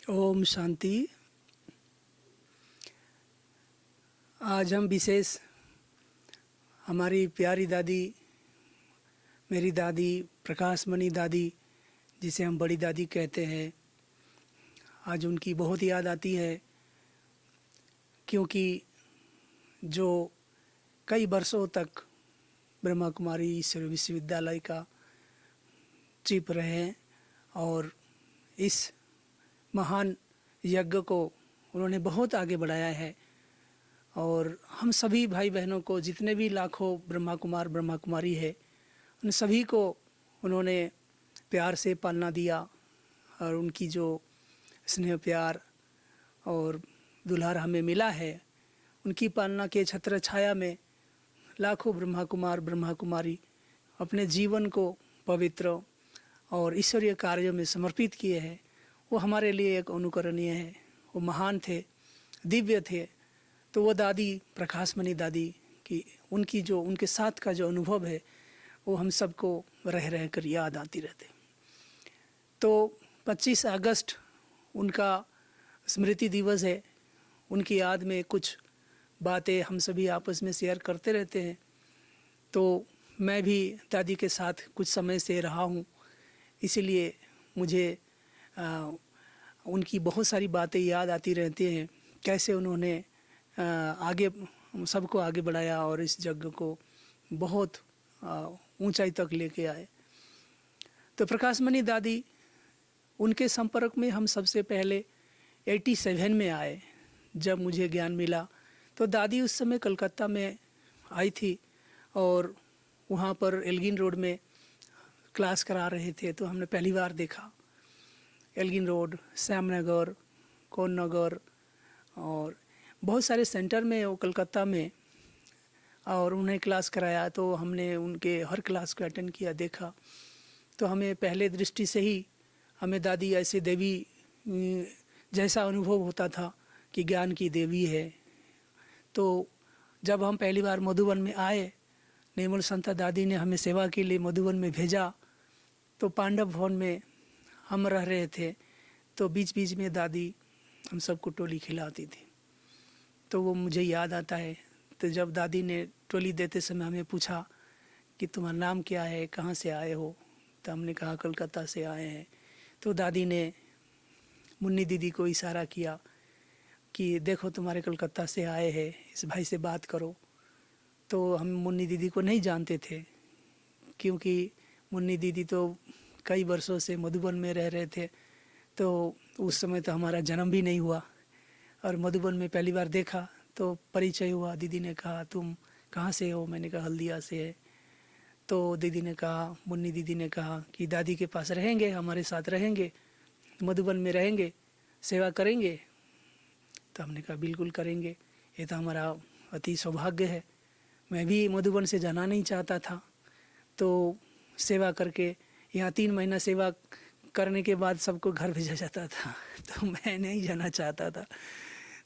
ओम शांति। आज हम विशेष हमारी प्यारी दादी, मेरी दादी प्रकाश मणि दादी, जिसे हम बड़ी दादी कहते हैं, आज उनकी बहुत याद आती है, क्योंकि जो कई वर्षों तक ब्रह्मा कुमारी ईश्वर विश्वविद्यालय का चीफ रहे हैं और इस महान यज्ञ को उन्होंने बहुत आगे बढ़ाया है। और हम सभी भाई बहनों को, जितने भी लाखों ब्रह्मा कुमार ब्रह्मा कुमारी है, उन सभी को उन्होंने प्यार से पालना दिया और उनकी जो स्नेह प्यार और दुलार हमें मिला है, उनकी पालना के छत्र छाया में लाखों ब्रह्मा कुमार ब्रह्मा कुमारी अपने जीवन को पवित्र और ईश्वरीय कार्यों में समर्पित किए हैं। वो हमारे लिए एक अनुकरणीय है। वो महान थे, दिव्य थे। तो वो दादी प्रकाश मणि दादी की उनकी जो उनके साथ का जो अनुभव है, वो हम सबको रह रह कर याद आती रहते। तो 25 अगस्त उनका स्मृति दिवस है। उनकी याद में कुछ बातें हम सभी आपस में शेयर करते रहते हैं। तो मैं भी दादी के साथ कुछ समय से रहा हूँ, इसीलिए मुझे उनकी बहुत सारी बातें याद आती रहती हैं। कैसे उन्होंने आगे सबको आगे बढ़ाया और इस यज्ञ को बहुत ऊंचाई तक लेके आए। तो प्रकाश मणि दादी, उनके संपर्क में हम सबसे पहले 87 में आए। जब मुझे ज्ञान मिला तो दादी उस समय कलकत्ता में आई थी और वहाँ पर एल्गिन रोड में क्लास करा रहे थे। तो हमने पहली बार देखा एल्गिन रोड, श्यामनगर, कौन नगर और बहुत सारे सेंटर में वो कलकत्ता में, और उन्हें क्लास कराया। तो हमने उनके हर क्लास को अटेंड किया, देखा। तो हमें पहले दृष्टि से ही हमें दादी ऐसे देवी जैसा अनुभव होता था कि ज्ञान की देवी है। तो जब हम पहली बार मधुबन में आए, निर्मल संता दादी ने हमें सेवा के लिए मधुबन में भेजा। तो पांडव भवन में हम रह रहे थे। तो बीच बीच में दादी हम सबको टोली खिलाती थी। तो वो मुझे याद आता है। तो जब दादी ने टोली देते समय हमें पूछा कि तुम्हारा नाम क्या है, कहाँ से आए हो, तो हमने कहा कलकत्ता से आए हैं। तो दादी ने मुन्नी दीदी को इशारा किया कि देखो तुम्हारे कलकत्ता से आए हैं, इस भाई से बात करो। तो हम मुन्नी दीदी को नहीं जानते थे, क्योंकि मुन्नी दीदी तो कई वर्षों से मधुबन में रह रहे थे। तो उस समय तो हमारा जन्म भी नहीं हुआ और मधुबन में पहली बार देखा तो परिचय हुआ। दीदी ने कहा तुम कहाँ से हो, मैंने कहा हल्दिया से है। तो दीदी ने कहा, मुन्नी दीदी ने कहा कि दादी के पास रहेंगे, हमारे साथ रहेंगे, मधुबन में रहेंगे, सेवा करेंगे। तो हमने कहा बिल्कुल करेंगे, ये तो हमारा अति सौभाग्य है। मैं भी मधुबन से जाना नहीं चाहता था। तो सेवा करके यहाँ 3 महीना सेवा करने के बाद सबको घर भेजा जाता था। तो मैं नहीं जाना चाहता था।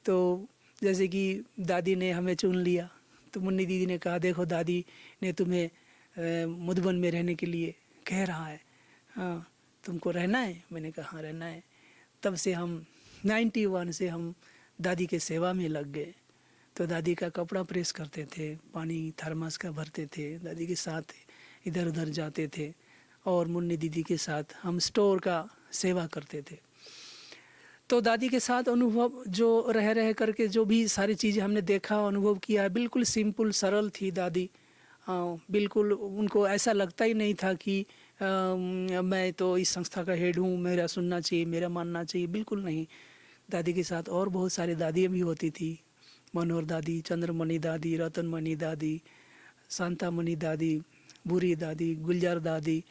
तो जैसे कि दादी ने हमें चुन लिया, तो मुन्नी दीदी ने कहा देखो दादी ने तुम्हें मधुबन में रहने के लिए कह रहा है, हाँ तुमको रहना है। मैंने कहा हाँ रहना है। तब से हम 91 से हम दादी के सेवा में लग गए। तो दादी का कपड़ा प्रेस करते थे, पानी थर्मस का भरते थे, दादी के साथ इधर उधर जाते थे और मुन्नी दीदी के साथ हम स्टोर का सेवा करते थे। तो दादी के साथ अनुभव जो रह करके जो भी सारी चीज़ें हमने देखा, अनुभव किया है, बिल्कुल सिंपल सरल थी दादी। बिल्कुल उनको ऐसा लगता ही नहीं था कि मैं तो इस संस्था का हेड हूँ, मेरा सुनना चाहिए, मेरा मानना चाहिए, बिल्कुल नहीं। दादी के साथ और बहुत सारी दादियाँ भी होती थी। मनोहर दादी, चंद्रमणि दादी, रतनमणि दादी, शांतामणि दादी, बूरी दादी, गुलजार दादी,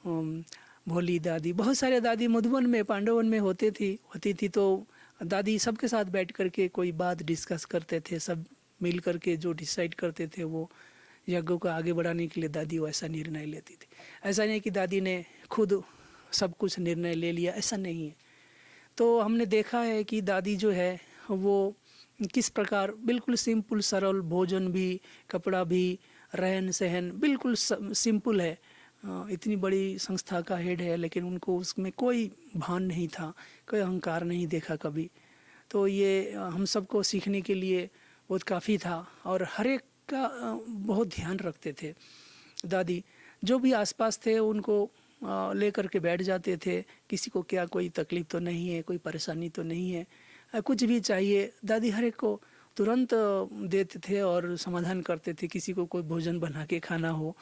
भोली दादी, बहुत सारे दादी मधुबन में पांडवन में होती थी। तो दादी सबके साथ बैठ करके कोई बात डिस्कस करते थे, सब मिल करके जो डिसाइड करते थे वो यज्ञ को आगे बढ़ाने के लिए दादी वैसा निर्णय लेती थी। ऐसा नहीं कि दादी ने खुद सब कुछ निर्णय ले लिया, ऐसा नहीं है। तो हमने देखा है कि दादी जो है वो किस प्रकार बिल्कुल सिंपल सरल, भोजन भी, कपड़ा भी, रहन सहन बिल्कुल सिंपल है। इतनी बड़ी संस्था का हेड है, लेकिन उनको उसमें कोई भान नहीं था, कोई अहंकार नहीं देखा कभी। तो ये हम सबको सीखने के लिए बहुत काफ़ी था, और हर एक का बहुत ध्यान रखते थे दादी। जो भी आसपास थे उनको लेकर के बैठ जाते थे, किसी को क्या कोई तकलीफ़ तो नहीं है, कोई परेशानी तो नहीं है, कुछ भी चाहिए दादी हर एक को तुरंत देते थे और समाधान करते थे। किसी को कोई भोजन बना के खाना हो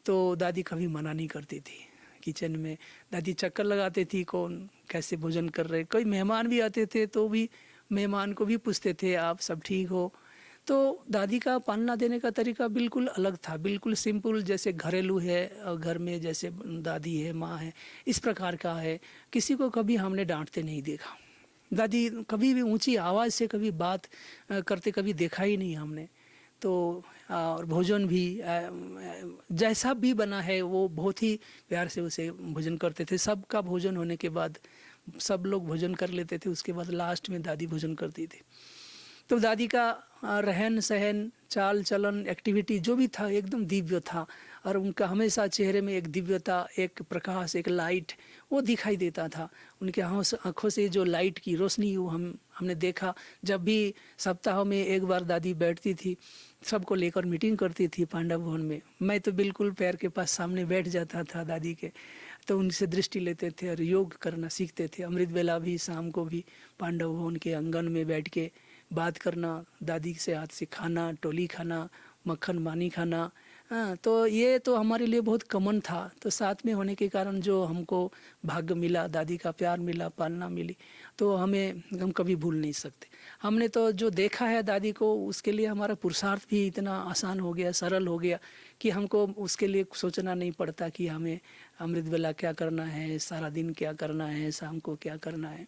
तो दादी कभी मना नहीं करती थी। किचन में दादी चक्कर लगाती थी, कौन कैसे भोजन कर रहे। कोई मेहमान भी आते थे तो भी मेहमान को भी पूछते थे आप सब ठीक हो। तो दादी का पालना देने का तरीका बिल्कुल अलग था, बिल्कुल सिंपल, जैसे घरेलू है, घर में जैसे दादी है, माँ है, इस प्रकार का है। किसी को कभी हमने डांटते नहीं देखा। दादी कभी भी ऊंची आवाज़ से कभी बात करते कभी देखा ही नहीं हमने। तो और भोजन भी जैसा भी बना है वो बहुत ही प्यार से उसे भोजन करते थे। सबका भोजन होने के बाद सब लोग भोजन कर लेते थे, उसके बाद लास्ट में दादी भोजन करती थी। तो दादी का रहन सहन, चाल चलन, एक्टिविटी जो भी था एकदम दिव्य था, और उनका हमेशा चेहरे में एक दिव्यता, एक प्रकाश, एक लाइट वो दिखाई देता था। उनके आँखों से जो लाइट की रोशनी वो हमने देखा। जब भी सप्ताह में एक बार दादी बैठती थी, सबको लेकर मीटिंग करती थी पांडव भवन में, मैं तो बिल्कुल पैर के पास सामने बैठ जाता था दादी के, तो उनसे दृष्टि लेते थे और योग करना सीखते थे। अमृत वेला भी शाम को भी पांडव भवन के आंगन में बैठ के बात करना, दादी से हाथ से खाना, टोली खाना, मक्खन पानी खाना। तो ये तो हमारे लिए बहुत कॉमन था। तो साथ में होने के कारण जो हमको भाग्य मिला, दादी का प्यार मिला, पालना मिली, तो हम कभी भूल नहीं सकते। हमने तो जो देखा है दादी को, उसके लिए हमारा पुरुषार्थ भी इतना आसान हो गया, सरल हो गया कि हमको उसके लिए सोचना नहीं पड़ता कि हमें अमृत वेला क्या करना है, सारा दिन क्या करना है, शाम को क्या करना है।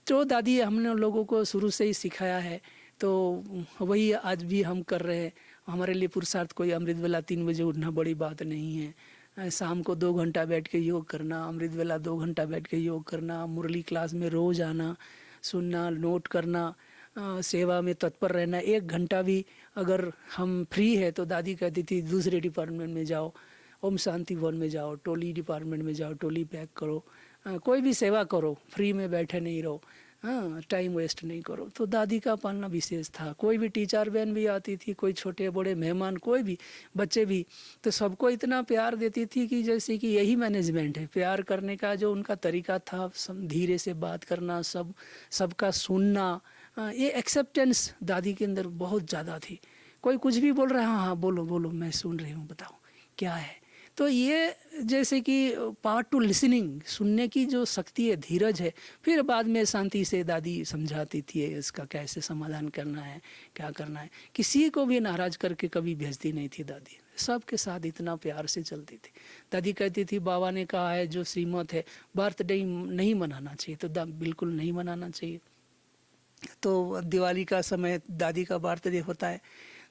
जो दादी हमने लोगों को शुरू से ही सिखाया है, तो वही आज भी हम कर रहे हैं। हमारे लिए पुरुषार्थ कोई अमृत वेला 3 बजे उठना बड़ी बात नहीं है। शाम को 2 घंटा बैठ के योग करना, अमृत वेला 2 घंटा बैठ के योग करना, मुरली क्लास में रोज़ आना, सुनना, नोट करना, सेवा में तत्पर रहना। 1 घंटा भी अगर हम फ्री है तो दादी कहती थी दूसरे डिपार्टमेंट में जाओ, ओम शांति भवन में जाओ, टोली डिपार्टमेंट में जाओ, टोली पैक करो, कोई भी सेवा करो, फ्री में बैठे नहीं रहो, टाइम वेस्ट नहीं करो। तो दादी का पालना विशेष था। कोई भी टीचर बहन भी आती थी, कोई छोटे बड़े मेहमान, कोई भी बच्चे भी, तो सबको इतना प्यार देती थी कि जैसे कि यही मैनेजमेंट है। प्यार करने का जो उनका तरीका था, धीरे से बात करना, सबका सुनना, ये एक्सेप्टेंस दादी के अंदर बहुत ज़्यादा थी। कोई कुछ भी बोल रहा है, हाँ हाँ बोलो बोलो, मैं सुन रही हूँ, बताओ क्या है। तो ये जैसे कि पावर टू लिसनिंग, सुनने की जो शक्ति है, धीरज है। फिर बाद में शांति से दादी समझाती थी इसका कैसे समाधान करना है, क्या करना है। किसी को भी नाराज करके कभी भेजती नहीं थी दादी, सबके साथ इतना प्यार से चलती थी। दादी कहती थी बाबा ने कहा है जो श्रीमत है, बर्थडे नहीं मनाना चाहिए, तो बिल्कुल नहीं मनाना चाहिए। तो दिवाली का समय दादी का बर्थडे होता है,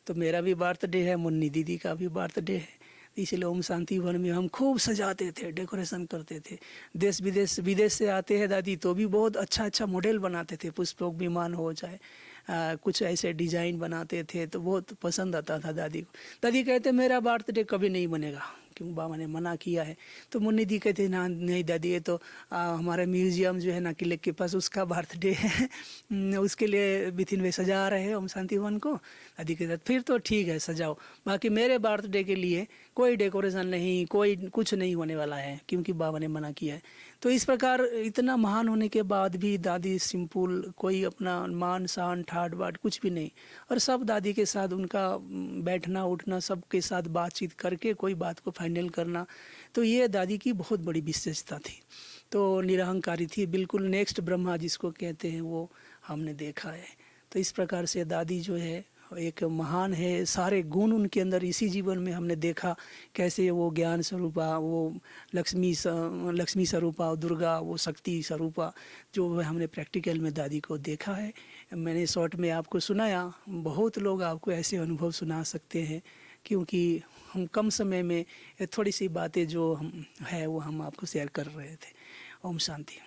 तो मेरा भी बर्थडे है, मुन्नी दीदी का भी बर्थडे है, इसलिए ओम शांति भवन में हम खूब सजाते थे, डेकोरेशन करते थे। देश विदेश से आते हैं दादी तो भी बहुत अच्छा मॉडल बनाते थे, पुष्पक विमान हो चाहे कुछ ऐसे डिजाइन बनाते थे, तो बहुत पसंद आता था दादी को। दादी कहते मेरा बर्थडे कभी नहीं बनेगा, क्यों बाबा ने मना किया है। तो मुन्नी दी कहते ना नहीं दादी, ये तो हमारा म्यूजियम जो है ना किले के पास, उसका बर्थडे है, उसके लिए बिथिन वे सजा रहे हैं ओम शांति भवन को। दादी के साथ फिर तो ठीक है सजाओ, बाकी मेरे बर्थडे के लिए कोई डेकोरेशन नहीं, कोई कुछ नहीं होने वाला है, क्योंकि बाबा ने मना किया है। तो इस प्रकार इतना महान होने के बाद भी दादी सिंपल, कोई अपना मान शान ठाट बाट कुछ भी नहीं, और सब दादी के साथ उनका बैठना उठना, सबके साथ बातचीत करके कोई बात को फाइनल करना, तो ये दादी की बहुत बड़ी विशेषता थी। तो निरहंकारी थी, बिल्कुल नेक्स्ट ब्रह्मा जिसको कहते हैं वो हमने देखा है। तो इस प्रकार से दादी जो है एक महान है, सारे गुण उनके अंदर इसी जीवन में हमने देखा, कैसे वो ज्ञान स्वरूपा, वो लक्ष्मी स्वरूपा, दुर्गा, वो शक्ति स्वरूपा, जो हमने प्रैक्टिकल में दादी को देखा है। मैंने शॉर्ट में आपको सुनाया, बहुत लोग आपको ऐसे अनुभव सुना सकते हैं, क्योंकि हम कम समय में थोड़ी सी बातें जो हम है वो हम आपको शेयर कर रहे थे। ओम शांति।